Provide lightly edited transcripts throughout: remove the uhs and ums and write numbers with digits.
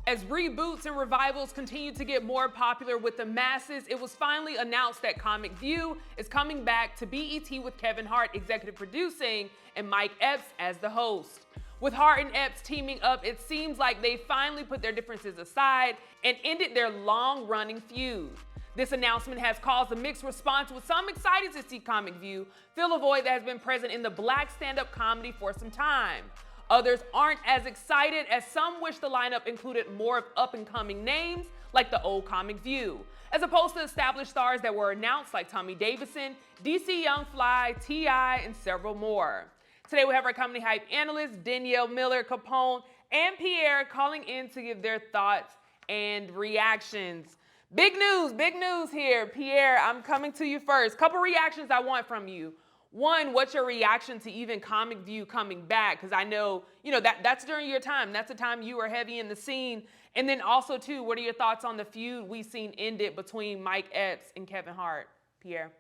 As reboots and revivals continue to get more popular with the masses, it was finally announced that Comic View is coming back to BET with Kevin Hart executive producing and Mike Epps as the host. With Hart and Epps teaming up, it seems like they finally put their differences aside and ended their long-running feud. This announcement has caused a mixed response, with some excited to see Comic View fill a void that has been present in the Black stand-up comedy for some time. Others aren't as excited, as some wish the lineup included more of up-and-coming names like the old Comic View, as opposed to established stars that were announced like Tommy Davidson, DC Young Fly, T.I., and several more. Today we have our comedy hype analysts Danielle Miller, Capone, and Pierre calling in to give their thoughts and reactions. Big news here. Pierre, I'm coming to you first. Couple reactions I want from you. One, what's your reaction to even Comic View coming back? Because I know, that's during your time. That's the time you were heavy in the scene. And then also, too, what are your thoughts on the feud we've seen ended between Mike Epps and Kevin Hart? Pierre?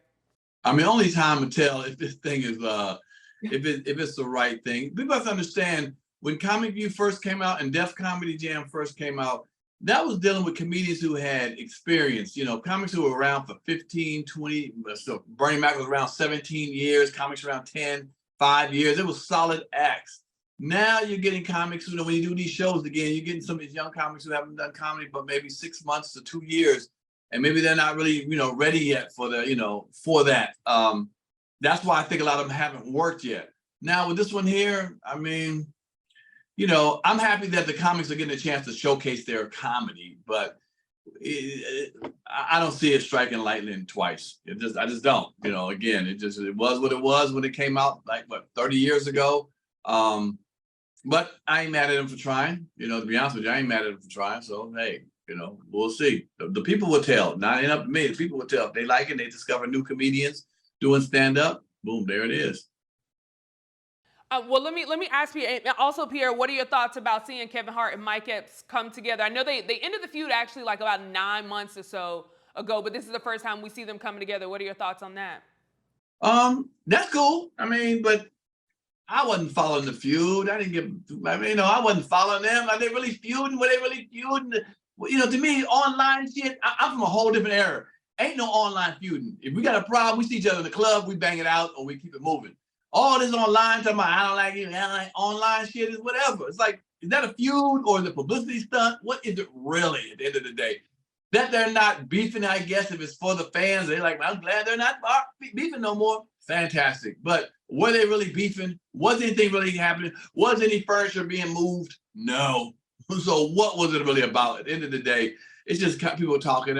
I mean, only time will tell if this thing is, if it's the right thing. We must understand, when Comic View first came out and Def Comedy Jam first came out, that was dealing with comedians who had experience, comics who were around for 15, 20, so Bernie Mac was around 17 years, comics around 10, 5 years. It was solid acts. Now you're getting comics, when you do these shows again, you're getting some of these young comics who haven't done comedy but maybe 6 months to 2 years, and maybe they're not really, ready yet for for that. That's why I think a lot of them haven't worked yet. Now with this one here, I mean, I'm happy that the comics are getting a chance to showcase their comedy, but I don't see it striking lightning twice. I just don't. Again, it was what it was when it came out, 30 years ago. But I ain't mad at him for trying. To be honest with you, I ain't mad at him for trying. So hey, we'll see. The people will tell. Not up to me. The people will tell. If they like it, they discover new comedians doing stand up. Boom, there it is. Well, let me ask you, and also Pierre, what are your thoughts about seeing Kevin Hart and Mike Epps come together? I know they ended the feud actually like about 9 months or so ago, but this is the first time we see them coming together. What are your thoughts on that? That's cool. I mean, but I wasn't following the feud. I wasn't following them. Are they really feuding? Were they really feuding? To me, online shit, I'm from a whole different era. Ain't no online feuding. If we got a problem, we see each other in the club, we bang it out, or we keep it moving. All this online, talking about I don't like you, online shit is whatever. It's like, is that a feud or is it publicity stunt? What is it really at the end of the day? That they're not beefing, I guess, if it's for the fans, they're like, I'm glad they're not beefing no more. Fantastic. But were they really beefing? Was anything really happening? Was any furniture being moved? No. So what was it really about? At the end of the day, it's just people talking.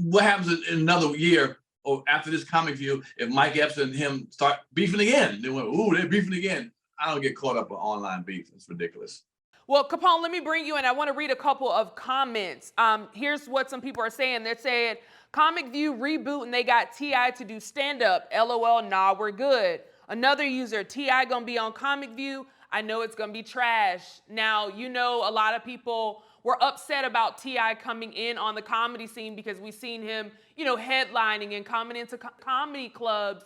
What happens in another year or after this Comic View if Mike Epps and him start beefing again? They went, ooh, they're beefing again. I don't get caught up in online beef. It's ridiculous. Well, Capone, let me bring you in. I want to read a couple of comments. Here's what some people are saying. They're saying, Comic View reboot and they got T.I. to do stand-up. LOL, nah, we're good. Another user, T.I. gonna be on Comic View. I know it's gonna be trash. Now, a lot of people were upset about T.I. coming in on the comedy scene because we've seen him, headlining and coming into comedy clubs,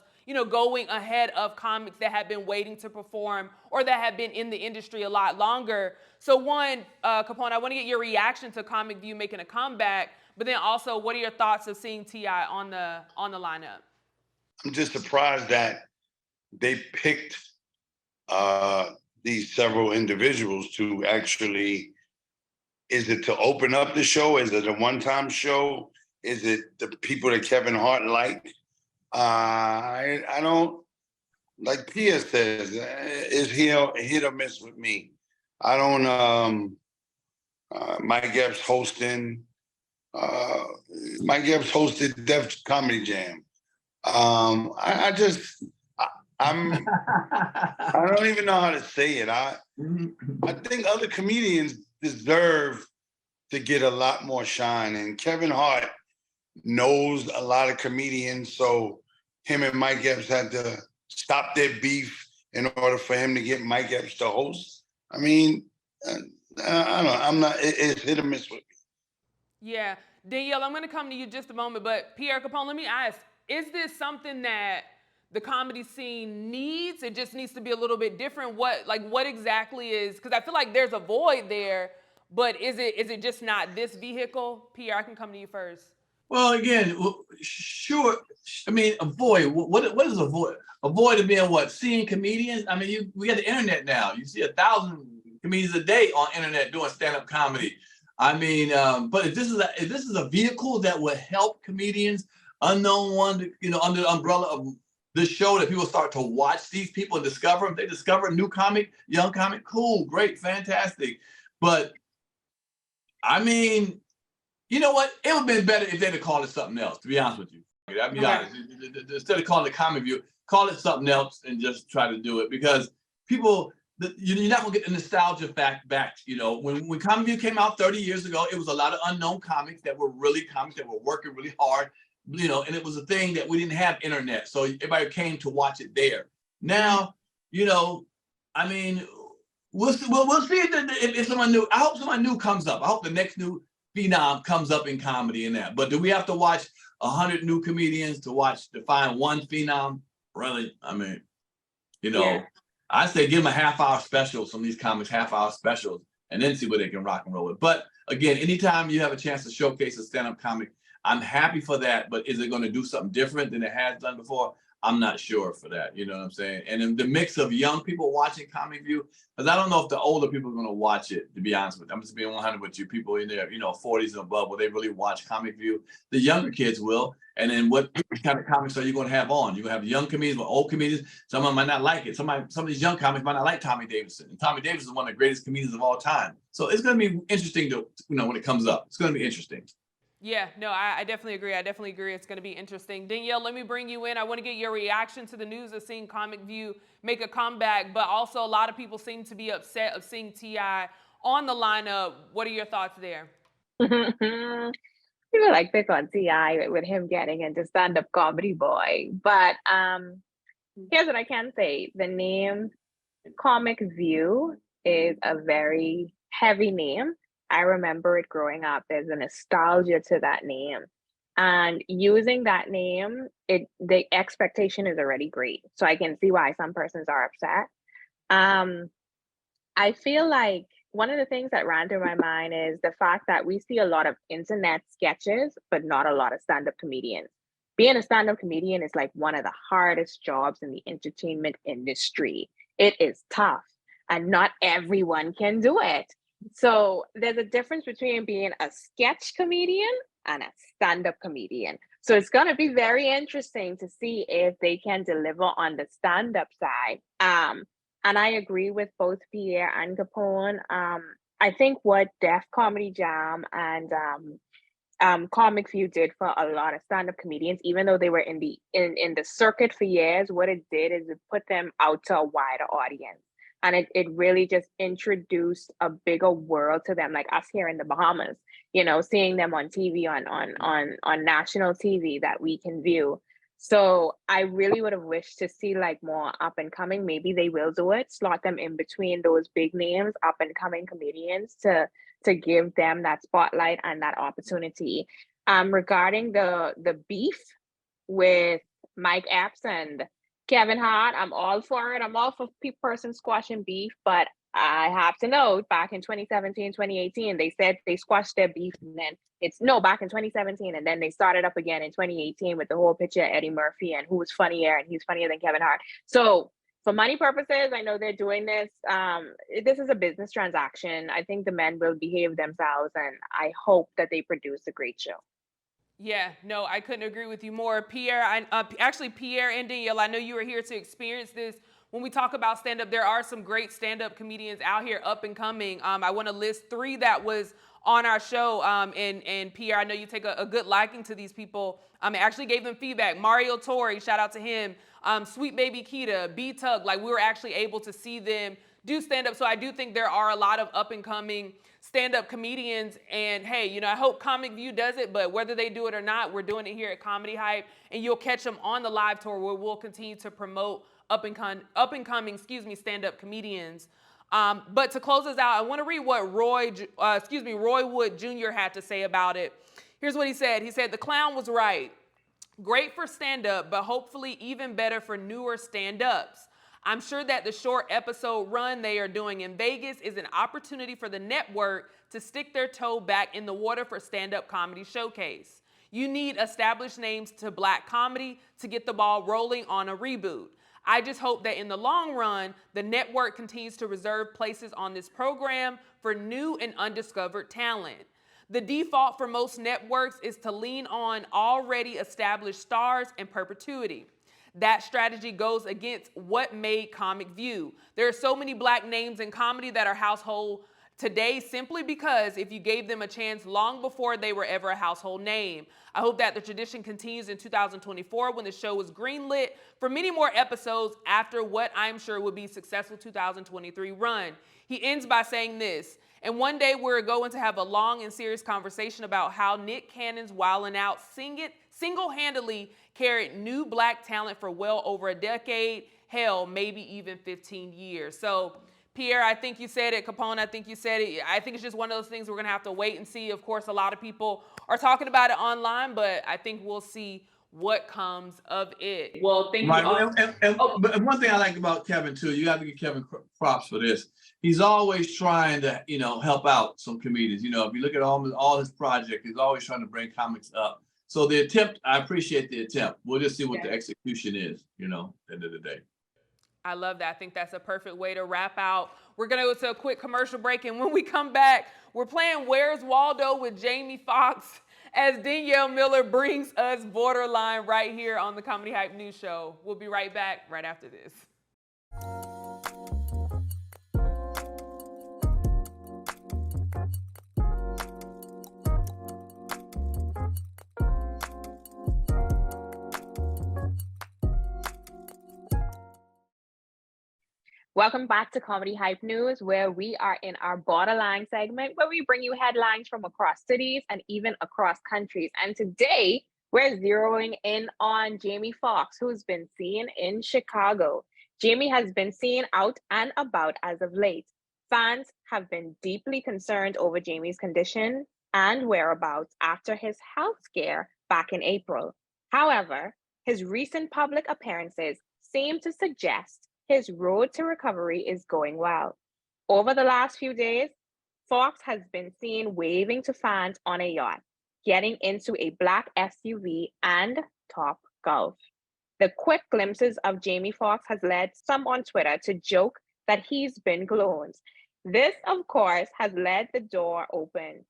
going ahead of comics that have been waiting to perform or that have been in the industry a lot longer. So one, Capone, I want to get your reaction to Comic View making a comeback, but then also, what are your thoughts of seeing T.I. on the lineup? I'm just surprised that they picked these several individuals to actually. Is it to open up the show? Is it a one-time show? Is it the people that Kevin Hart liked? I don't, like Pia says, is hit or miss with me. I don't, Mike Epps hosting, Mike Epps hosted Def Comedy Jam. I don't even know how to say it. I think other comedians deserve to get a lot more shine, and Kevin Hart knows a lot of comedians, so him and Mike Epps had to stop their beef in order for him to get Mike Epps to host. I mean, I don't know. I'm not. It's hit or miss with me. Yeah, Danielle, I'm going to come to you just a moment, but Pierre Capone, let me ask: is this something that the comedy scene needs? It just needs to be a little bit different. What exactly is, because I feel like there's a void there, but is it just not this vehicle? Pierre, I can come to you first. Well, again, sure. I mean, avoid. What is avoid? Avoid of being what? Seeing comedians. I mean, we got the internet now. You see 1,000 comedians a day on internet doing stand-up comedy. I mean, but if this is a vehicle that will help comedians, unknown one, under the umbrella of this show, that people start to watch these people and discover them. They discover a new comic, young comic. Cool, great, fantastic. But I mean, you know what? It would have been better if they'd have called it something else, to be honest with you. I'll be honest. Instead of calling it Comic View, call it something else and just try to do it, because people, you're not going to get the nostalgia back. When Comic View came out 30 years ago, it was a lot of unknown comics that were really comics that were working really hard, and it was a thing that we didn't have internet. So everybody came to watch it there. Now, I mean, we'll see if someone new, I hope someone new comes up. I hope the next new phenom comes up in comedy and that. But do we have to watch 100 new comedians to find one phenom? Really? I mean, Yeah. I say give them a half-hour specials, some of these comics, half-hour specials, and then see where they can rock and roll with. But again, anytime you have a chance to showcase a stand-up comic, I'm happy for that. But is it going to do something different than it has done before? I'm not sure for that. You know what I'm saying? And in the mix of young people watching Comic View, because I don't know if the older people are going to watch it, to be honest with you. I'm just being 100 with you. People in their, 40s and above, will they really watch Comic View? The younger kids will. And then what kind of comics are you going to have on? You're going to have young comedians, old comedians. Some of them might not like it. Some of these young comics might not like Tommy Davidson. And Tommy Davidson is one of the greatest comedians of all time. So it's going to be interesting to, when it comes up. It's going to be interesting. Yeah, no, I definitely agree. It's going to be interesting. Danielle, let me bring you in. I want to get your reaction to the news of seeing Comic View make a comeback, but also a lot of people seem to be upset of seeing T.I. on the lineup. What are your thoughts there? People like pick on T.I. with him getting into stand-up comedy, boy. But here's what I can say. The name Comic View is a very heavy name. I remember it growing up. There's a nostalgia to that name. And using that name, the expectation is already great. So I can see why some persons are upset. I feel like one of the things that ran through my mind is the fact that we see a lot of internet sketches, but not a lot of stand-up comedians. Being a stand-up comedian is like one of the hardest jobs in the entertainment industry. It is tough, and not everyone can do it. So there's a difference between being a sketch comedian and a stand-up comedian. So it's going to be very interesting to see if they can deliver on the stand-up side. And I agree with both Pierre and Capone. I think what Def Comedy Jam and Comic View did for a lot of stand-up comedians, even though they were in the circuit for years, what it did is it put them out to a wider audience. And it really just introduced a bigger world to them, like us here in the Bahamas, seeing them on TV, on national TV that we can view. So I really would have wished to see like more up and coming. Maybe they will do it, slot them in between those big names, up and coming comedians to give them that spotlight and that opportunity. Regarding the beef with Mike Epps and Kevin Hart, I'm all for it. I'm all for person squashing beef, but I have to note back in 2017, 2018, they said they squashed their beef, and then back in 2017, and then they started up again in 2018 with the whole picture of Eddie Murphy and who was funnier, and he's funnier than Kevin Hart. So for money purposes, I know they're doing this. This is a business transaction. I think the men will behave themselves, and I hope that they produce a great show. Yeah, no, I couldn't agree with you more. Pierre, Pierre and Danielle, I know you were here to experience this. When we talk about stand-up, there are some great stand-up comedians out here up and coming. I want to list 3 that was on our show. And Pierre, I know you take a good liking to these people. I actually gave them feedback. Mario Torre, shout out to him. Sweet Baby Keita, B Tug, like we were actually able to see them do stand-up. So I do think there are a lot of up and coming stand-up comedians, and hey, I hope Comic View does it, but whether they do it or not, we're doing it here at Comedy Hype, and you'll catch them on the live tour where we'll continue to promote up and coming stand-up comedians. But to close us out, I want to read what Roy Wood Jr. had to say about it. Here's what he said. He said, "The clown was right. Great for stand-up, but hopefully even better for newer stand-ups. I'm sure that the short episode run they are doing in Vegas is an opportunity for the network to stick their toe back in the water for stand-up comedy showcase. You need established names to black comedy to get the ball rolling on a reboot. I just hope that in the long run, the network continues to reserve places on this program for new and undiscovered talent. The default for most networks is to lean on already established stars in perpetuity. That strategy goes against what made Comic View. There are so many black names in comedy that are household today simply because if you gave them a chance long before they were ever a household name. I hope that the tradition continues in 2024 when the show is greenlit for many more episodes after what I'm sure will be a successful 2023 run. He ends by saying this, and one day we're going to have a long and serious conversation about how Nick Cannon's Wildin' Out single-handedly carried new black talent for well over a decade, hell, maybe even 15 years. So, Pierre, I think you said it. Capone, I think you said it. I think it's just one of those things we're going to have to wait and see. Of course, a lot of people are talking about it online, but I think we'll see what comes of it. Well, thank you all. But one thing I like about Kevin, too, you have to give Kevin props for this. He's always trying to, help out some comedians. If you look at all his projects, he's always trying to bring comics up. So the attempt, I appreciate the attempt. We'll just see what the execution is, at the end of the day. I love that. I think that's a perfect way to wrap out. We're going to go to a quick commercial break, and when we come back, we're playing Where's Waldo with Jamie Foxx as Danielle Miller brings us Borderline right here on the Comedy Hype News Show. We'll be right back right after this. Welcome back to Comedy Hype News, where we are in our Borderline segment, where we bring you headlines from across cities and even across countries. And today, we're zeroing in on Jamie Foxx, who's been seen in Chicago. Jamie has been seen out and about as of late. Fans have been deeply concerned over Jamie's condition and whereabouts after his health scare back in April. However, his recent public appearances seem to suggest his road to recovery is going well. Over the last few days, Foxx has been seen waving to fans on a yacht, getting into a black SUV and Top Golf. The quick glimpses of Jamie Foxx has led some on Twitter to joke that he's been cloned. This, of course, has left the door open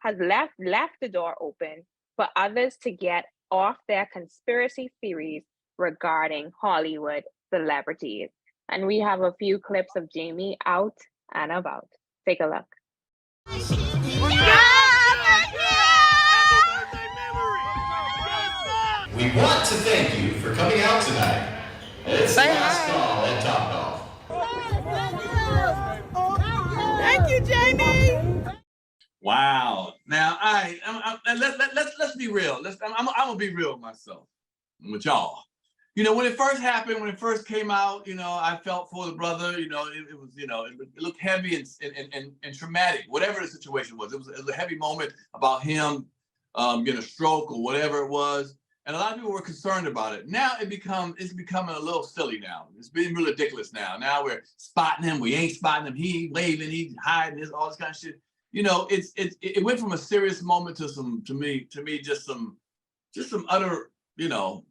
for others to get off their conspiracy theories regarding Hollywood celebrities. And we have a few clips of Jamie out and about. Take a look. We want to thank you for coming out tonight. It's the last call at Top Golf. Thank you, Jamie. Wow. Now, let's be real. I'm gonna be real with myself, with y'all. When it first happened, when it first came out, I felt for the brother. It was, it looked heavy and traumatic. Whatever the situation was, it was a heavy moment about him getting a stroke or whatever it was. And a lot of people were concerned about it. Now it's becoming a little silly now. It's being really ridiculous now. Now we're spotting him. We ain't spotting him. He ain't waving. He's hiding. All this kind of shit. It went from a serious moment to just some utter,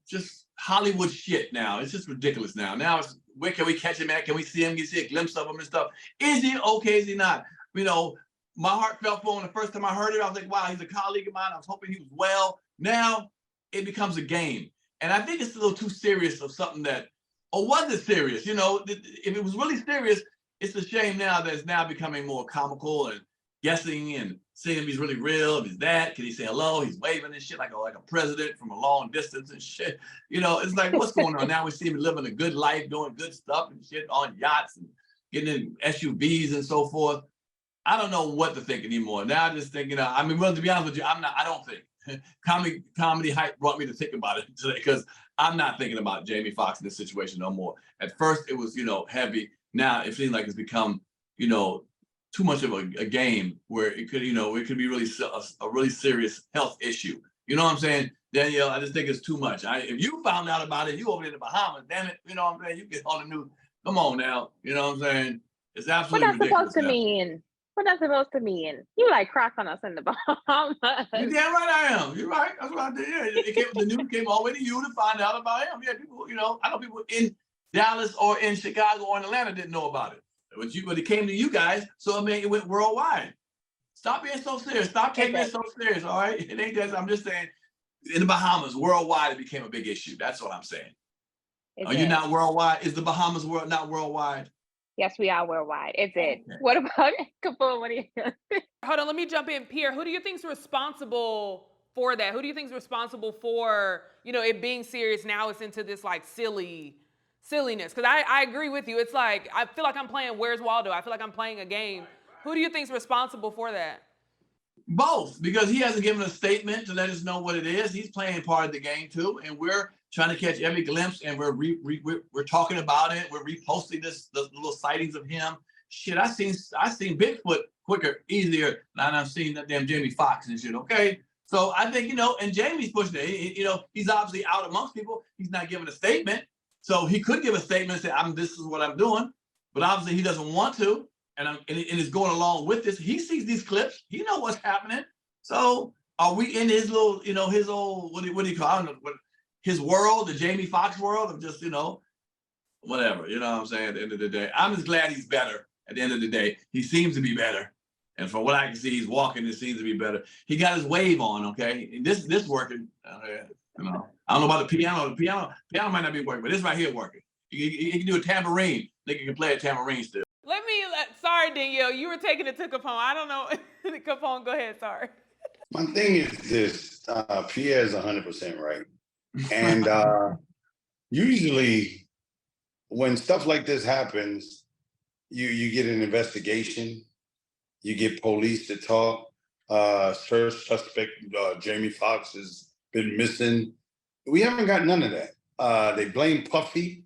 just Hollywood shit now. It's just ridiculous now. Now it's, where can we catch him at? Can we see him? Can you see a glimpse of him and stuff? Is he okay? Is he not? My heart felt for him the first time I heard it. I was like, wow, he's a colleague of mine. I was hoping he was well. Now it becomes a game. And I think it's a little too serious of something that, or was it serious? If it was really serious, it's a shame now that it's now becoming more comical and guessing and seeing if he's really real, if he's that, can he say hello? He's waving and shit like a president from a long distance and shit. It's like, what's going on? Now we see him living a good life, doing good stuff and shit on yachts and getting in SUVs and so forth. I don't know what to think anymore. Now I just think, well, to be honest with you, I don't think. Comedy Hype brought me to think about it today because I'm not thinking about Jamie Foxx in this situation no more. At first it was, heavy. Now it seems like it's become, too much of a game where it could, it could be really a really serious health issue. You know what I'm saying? Danielle, I just think it's too much. If you found out about it, you over in the Bahamas, damn it, you know what I'm saying? You get on the news. Come on now, you know what I'm saying? It's What absolutely that's supposed ridiculous to now. mean? What that's supposed to mean? You like crack on us in the Bahamas. You damn right I am. You're right. That's what I did. Yeah, the news came all the way to you to find out about him. Yeah, people, I know people in Dallas or in Chicago or in Atlanta didn't know about it. But it came to you guys, so I mean, it went worldwide. Stop being so serious. Stop taking it so serious, all right? It ain't just, I'm just saying, in the Bahamas, worldwide, it became a big issue. That's what I'm saying. Are you not worldwide? Is the Bahamas not worldwide? Yes, we are worldwide. It did. Okay. What about Capone? What do you Hold on, let me jump in. Pierre, who do you think is responsible for that? Who do you think is responsible for, it being serious? Now it's into this like silliness. Because I agree with you. It's like, I feel like I'm playing Where's Waldo? I feel like I'm playing a game. Who do you think is responsible for that? Both, because he hasn't given a statement to let us know what it is. He's playing part of the game too, and we're trying to catch every glimpse, and we're talking about it. We're reposting the little sightings of him. Shit, I seen Bigfoot quicker, easier than I've seen that damn Jamie Foxx and shit. Okay, so I think and Jamie's pushing it. He's obviously out amongst people. He's not giving a statement, so he could give a statement and say, "This is what I'm doing," but obviously he doesn't want to. And is going along with this. He sees these clips. He knows what's happening. So are we in his little, his old, what do you call it? I don't know, his world, the Jamie Foxx world of just, whatever. You know what I'm saying? At the end of the day, I'm just glad he's better. At the end of the day, he seems to be better. And from what I can see, he's walking. It seems to be better. He got his wave on. Okay, this working. I don't know about the piano. The piano might not be working, but this right here working. He can do a tambourine. Nigga can play a tambourine still. Sorry, Danielle, you were taking it to Capone. I don't know. Capone, go ahead, sorry. My thing is this, Pierre is 100% right. And usually when stuff like this happens, you get an investigation, you get police to talk, first suspect, Jamie Foxx has been missing. We haven't got none of that. They blame Puffy.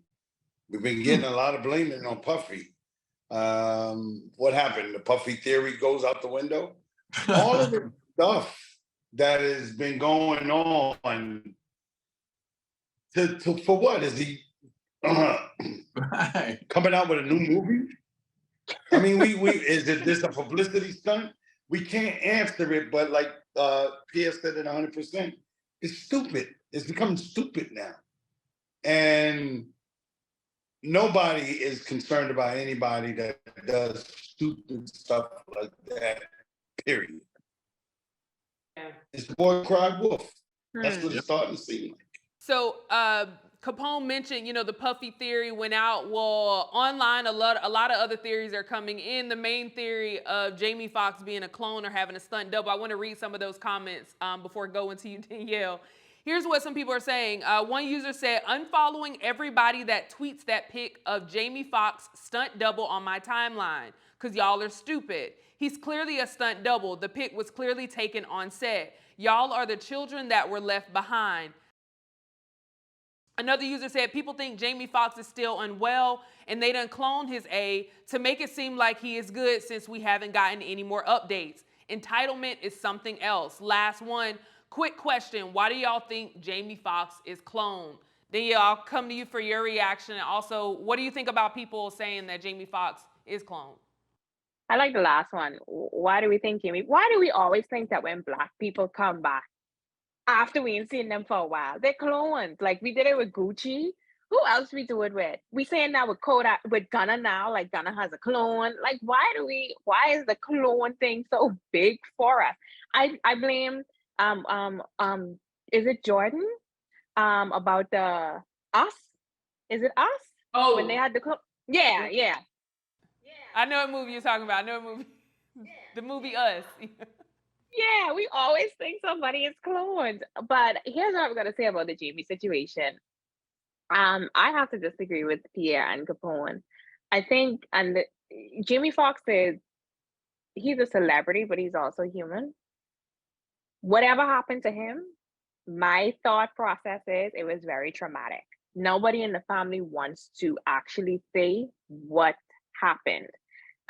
We've been getting a lot of blaming on Puffy. What happened? The Puffy theory goes out the window. All of the stuff that has been going on for what? Is he coming out with a new movie? I mean, is this a publicity stunt? We can't answer it, but like Pierre said it 100%. It's stupid. It's becoming stupid now. And nobody is concerned about anybody that does stupid stuff like that, period. Yeah. It's the boy cried wolf. That's what it's starting to seem like. So Capone mentioned, the Puffy theory went out. Well, online, a lot of other theories are coming in. The main theory of Jamie Foxx being a clone or having a stunt double. I want to read some of those comments before going to you, Danielle. Here's what some people are saying. One user said, unfollowing everybody that tweets that pic of Jamie Foxx stunt double on my timeline, because y'all are stupid. He's clearly a stunt double. The pic was clearly taken on set. Y'all are the children that were left behind. Another user said, people think Jamie Foxx is still unwell and they done cloned his A to make it seem like he is good since we haven't gotten any more updates. Entitlement is something else. Last one. Quick question, why do y'all think Jamie Foxx is cloned? Then I'll come to you for your reaction. And also, what do you think about people saying that Jamie Foxx is cloned? I like the last one. Why do we always think that when Black people come back, after we ain't seen them for a while, they're clones? Like we did it with Gucci. Who else we do it with? We saying that with Kodak, with Gunna now, like Gunna has a clone. Like why is the clone thing so big for us? I blame is it Jordan? About the Us? Is it Us? Oh, when they had the yeah. I know what movie you're talking about. I know what movie. The movie Us. Yeah, we always think somebody is cloned. But here's what I'm gonna say about the Jamie situation. I have to disagree with Pierre and Capone. I think Jamie Foxx he's a celebrity, but he's also human. Whatever happened to him, my thought process is it was very traumatic. Nobody in the family wants to actually say what happened.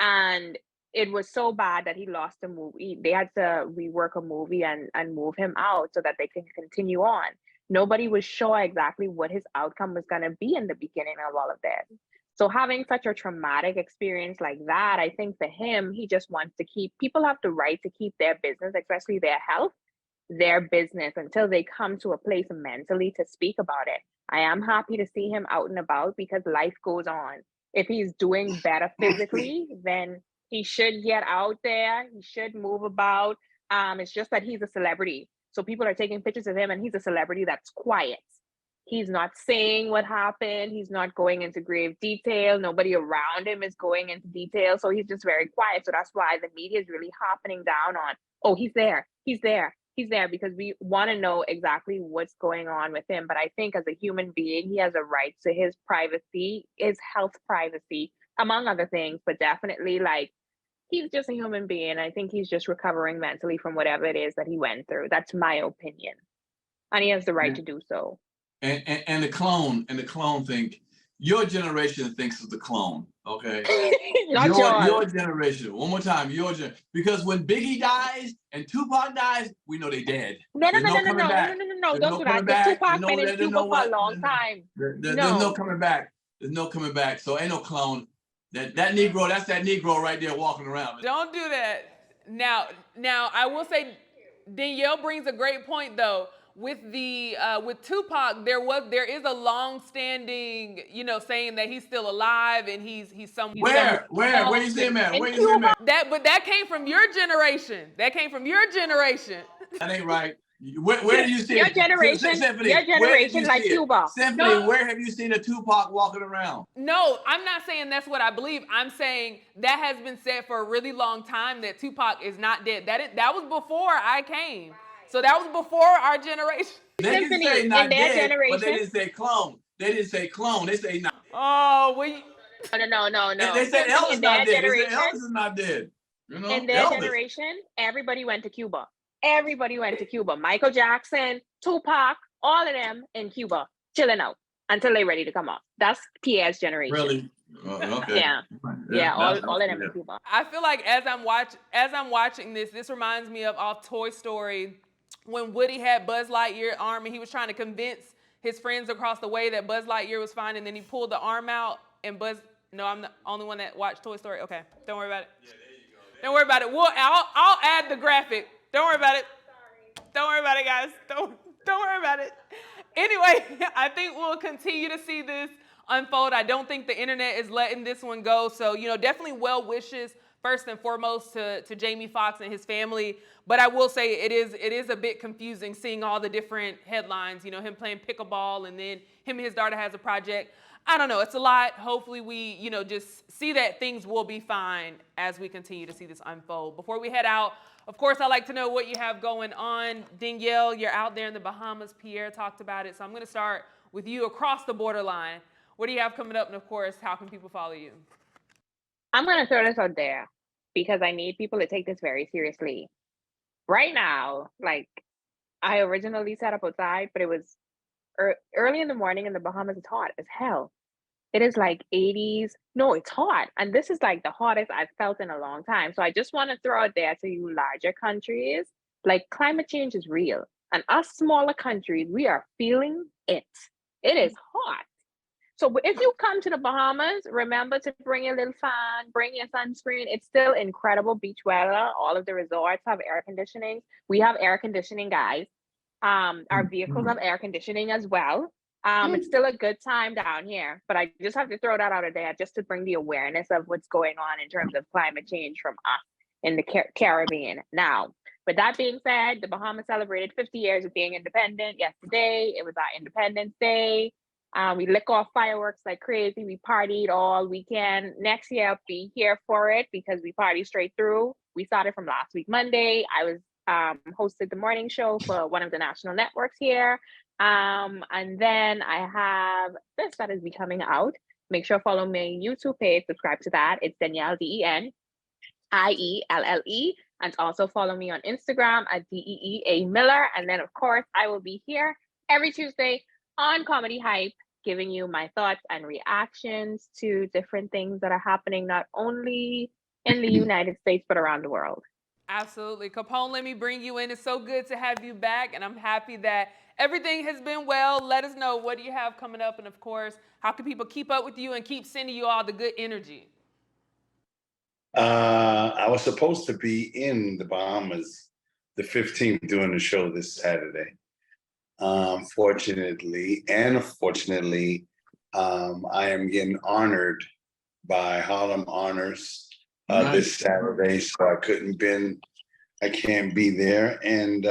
And it was so bad that he lost a movie. They had to rework a movie and move him out so that they can continue on. Nobody was sure exactly what his outcome was going to be in the beginning of all of this. So having such a traumatic experience like that, I think for him, he just wants to keep, people have the right to keep their business, especially their health, their business until they come to a place mentally to speak about it. I am happy to see him out and about because life goes on. If he's doing better physically, then he should get out there. He should move about. It's just that he's a celebrity. So people are taking pictures of him and he's a celebrity that's quiet. He's not saying what happened. He's not going into grave detail. Nobody around him is going into detail. So he's just very quiet. So that's why the media is really hopping down on, oh, he's there. He's there. He's there because we want to know exactly what's going on with him. But I think as a human being, he has a right to his privacy, his health privacy, among other things. But definitely, like, he's just a human being. I think he's just recovering mentally from whatever it is that he went through. That's my opinion. And he has the right to do so. And the clone think your generation thinks of the clone, okay? Not your generation. One more time, your generation. Because when Biggie dies and Tupac dies, we know they dead. No. There's no coming back. Don't do that. Coming The back. Tupac been in Cuba for a long time. There's no coming back. There's no coming back. So ain't no clone. That Negro, that's that Negro right there walking around. Don't do that. Now I will say Danielle brings a great point though. With Tupac, there is a long-standing, saying that he's still alive and he's somewhere. Where you see him at? Where you see him at? That came from your generation. That ain't right. Where do you see your it? generation? Symphony, your generation like Cuba. Symphony, where have you seen a Tupac walking around? No, I'm not saying that's what I believe. I'm saying that has been said for a really long time that Tupac is not dead. That was before I came. So that was before our generation. They can Symphony, say not in their dead, generation, but they didn't say clone. They say not. Oh, we. No. They said Elvis not dead. They said Elvis is not dead. In their generation, everybody went to Cuba. Michael Jackson, Tupac, all of them in Cuba, chilling out until they're ready to come off. That's Pierre's generation. Really? Okay. Yeah. All of them in Cuba. I feel like as I'm watching this reminds me of off Toy Story when Woody had Buzz Lightyear's arm and he was trying to convince his friends across the way that Buzz Lightyear was fine, and then he pulled the arm out and No, I'm the only one that watched Toy Story. Okay, don't worry about it. Yeah, there you go. Don't worry about it. I'll add the graphic. Don't worry about it. Sorry. Don't worry about it, guys. Don't worry about it. Anyway, I think we'll continue to see this unfold. I don't think the internet is letting this one go. So, definitely well wishes first and foremost to Jamie Foxx and his family. But I will say it is a bit confusing seeing all the different headlines, him playing pickleball and then him and his daughter has a project. I don't know. It's a lot. Hopefully we, just see that things will be fine as we continue to see this unfold. Before we head out, of course, I'd like to know what you have going on. Danielle, you're out there in the Bahamas. Pierre talked about it. So I'm going to start with you across the borderline. What do you have coming up? And of course, how can people follow you? I'm going to throw this out there because I need people to take this very seriously. Right now, I originally set up outside, but it was early in the morning in the Bahamas. It's hot as hell. It is like 80s. No, it's hot. And this is like the hottest I've felt in a long time. So I just want to throw it there to you larger countries. Climate change is real. And us smaller countries, we are feeling it. It is hot. So if you come to the Bahamas, remember to bring your little fan, bring your sunscreen. It's still incredible beach weather. All of the resorts have air conditioning. We have air conditioning, guys. Our vehicles have air conditioning as well. It's still a good time down here, but I just have to throw that out there just to bring the awareness of what's going on in terms of climate change from us in the Caribbean. Now, with that being said, the Bahamas celebrated 50 years of being independent yesterday. It was our Independence Day. We lit off fireworks like crazy. We partied all weekend. Next year, I'll be here for it because we party straight through. We started from last week, Monday. I was hosted the morning show for one of the national networks here. And then I have this that is be coming out. Make sure follow my YouTube page, subscribe to that. It's Danielle DeniElle, and also follow me on Instagram at DEEA Miller. And then of course I will be here every Tuesday on Comedy Hype, giving you my thoughts and reactions to different things that are happening, not only in the United States, but around the world. Absolutely. Capone, let me bring you in. It's so good to have you back, and I'm happy that everything has been well. Let us know, what do you have coming up? And of course, how can people keep up with you and keep sending you all the good energy? I was supposed to be in the Bahamas the 15th doing the show this Saturday. Fortunately and unfortunately, I am getting honored by Harlem Honors this Saturday, so I can't be there, and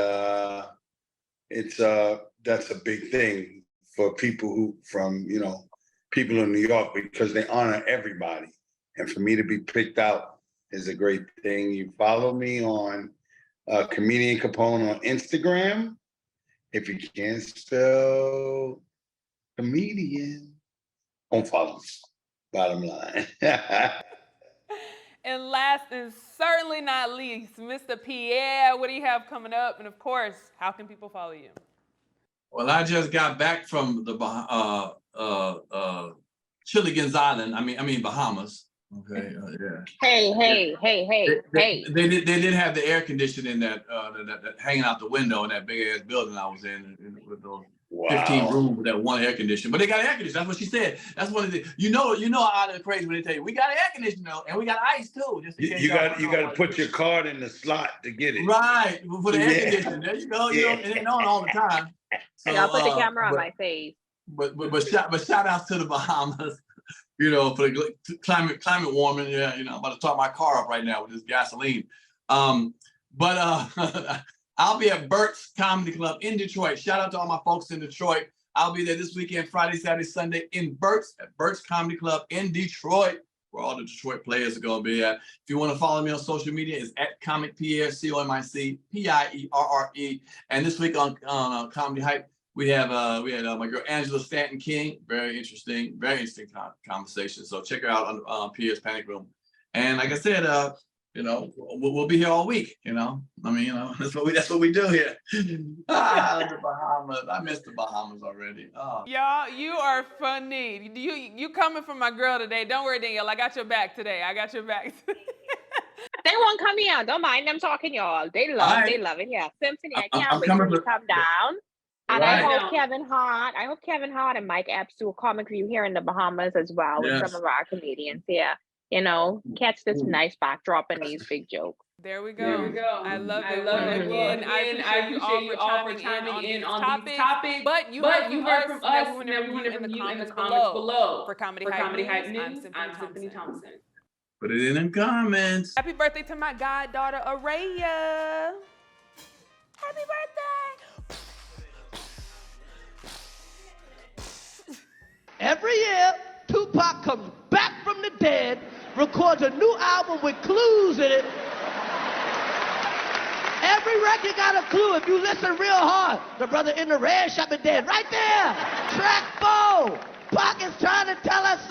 that's a big thing for people people in New York, because they honor everybody, and for me to be picked out is a great thing. You follow me on Comedian Capone on Instagram. If you can't spell comedian, don't follow me. Bottom line. And last and certainly not least, Mr. Pierre, what do you have coming up? And of course, how can people follow you? Well, I just got back from the Chiligan's Island. I mean Bahamas. Okay. Yeah. Hey. They did have the air conditioning that hanging out the window in that big ass building I was in with those 15 rooms with that one air conditioner. But they got air conditioning. That's what she said. That's one of the you know how they're crazy when they tell you we got air conditioning though, and we got ice too. Just in case you got to put your card in the slot to get it. Right for the air conditioning. There you go. You know, it ain't on all the time. So, I'll put the camera on my face. But shout outs to the Bahamas. For the climate warming. Yeah, I'm about to start my car up right now with this gasoline. But I'll be at Bert's Comedy Club in Detroit. Shout out to all my folks in Detroit. I'll be there this weekend, Friday, Saturday, Sunday at Bert's Comedy Club in Detroit, where all the Detroit players are going to be at. If you want to follow me on social media, it's at Comic Pierre, COMICPIERRE. And this week on Comedy Hype, we had my girl Angela Stanton King. Very interesting conversation. So check her out on Pierre's Panic Room. And like I said, we'll be here all week. That's what we do here. The Bahamas. I miss the Bahamas already. Oh. Y'all, you are funny. You coming for my girl today? Don't worry, Danielle. I got your back today. I got your back. They won't come here. Don't mind them talking, y'all. They love it here. Symphony, I can't wait till you come down. And right. I hope Kevin Hart and Mike Epps do a comic review here in the Bahamas as well with some of our comedians here. Catch this nice backdrop and these big jokes. There we go. I love it. Again, I appreciate you all for chiming in on these topics. But you heard from us, and everyone in the comments below. For Comedy Hype News, I'm Symphony Thompson. Put it in the comments. Happy birthday to my goddaughter, Araya. Happy birthday. Every year, Tupac comes back from the dead, records a new album with clues in it. Every record got a clue if you listen real hard. The brother in the red shop is dead right there. Track 4. Pac is trying to tell us